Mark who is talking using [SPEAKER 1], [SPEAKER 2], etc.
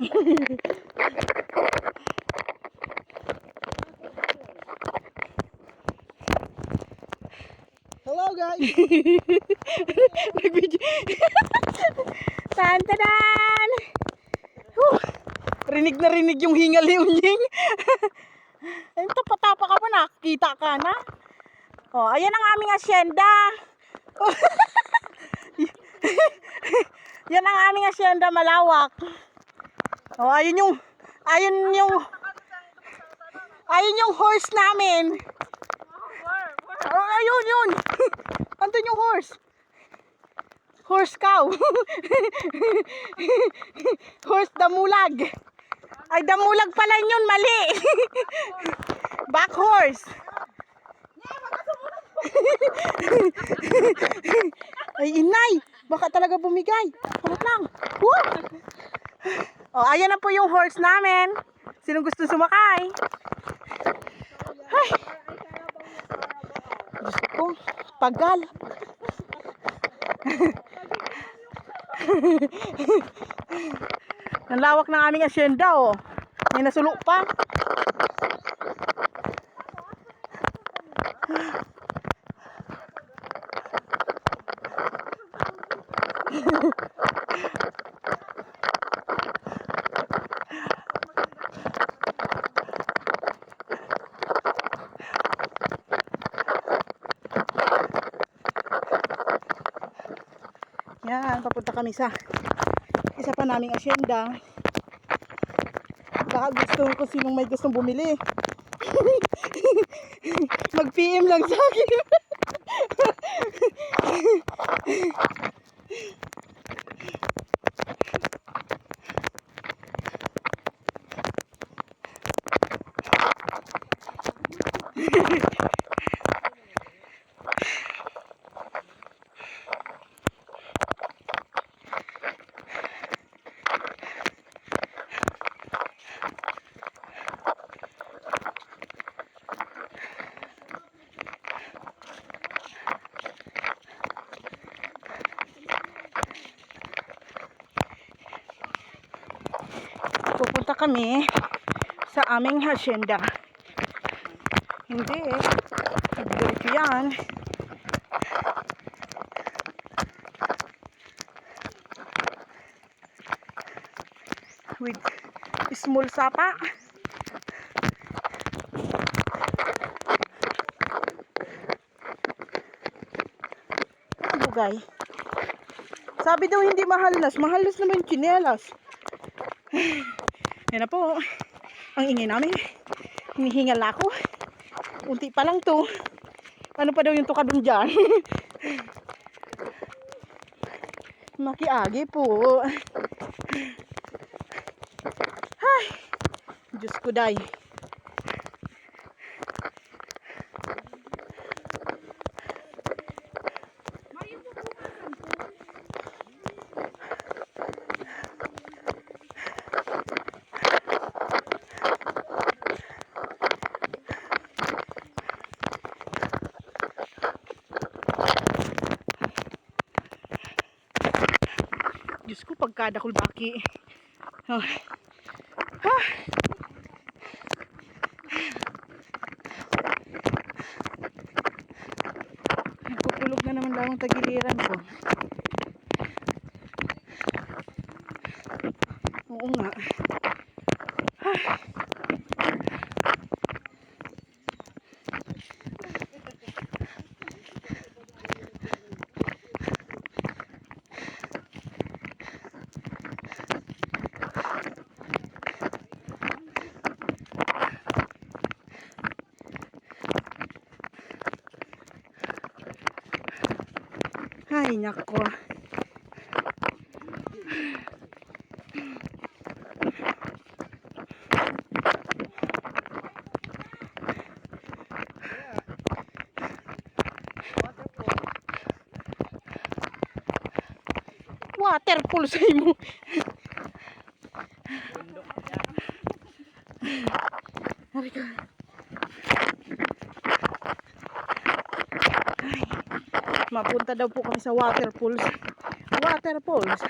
[SPEAKER 1] Hello guys.
[SPEAKER 2] Nag-video. Tantanan! Rinig na rinig yung hingal ni Unying. Ayun, tapatapa ka pa, nakakita ka na. Oh, ayan ang aming asyenda. Yan ang aming asyenda, malawak. Oh, ayun yung horse namin. Oh, ayun yun. Andun yung horse. Horse cow. Horse damulag. Ay, damulag pala yun, mali. Back horse. Ay, inay. Baka talaga bumigay. Harap lang. Woo! Oh, ayan na po yung horse namin. Sinong gusto sumakay? Ay. Diyos ko, pagal. Ang lawak ng aming asyenda, oh. May nasulok pa. Yan, papunta kami sa isa pa naming asyenda. Baka gusto ko sinong may gustong bumili. Mag-PM lang sa akin. Pupunta kami sa aming hacienda. Hindi eh. Diretso yan. With small sapa. Bugay. Sabi daw hindi mahalas. Mahalas naman yung tsinelas. Yan na po. Ang ingay namin. Hinihingal na ako. Unti pa lang to. Ano pa daw yung tukadun dyan? Makiagi po. Ay, Diyos ko day. Diyos ko, pagkadakol baki. Oh. Ah. Nagpupulog na naman lang ang tagiliran ko. Oo nga. Ah. Ay, nako. Waterfall sa imo. Mapunta daw po kami sa waterfalls. Waterfalls.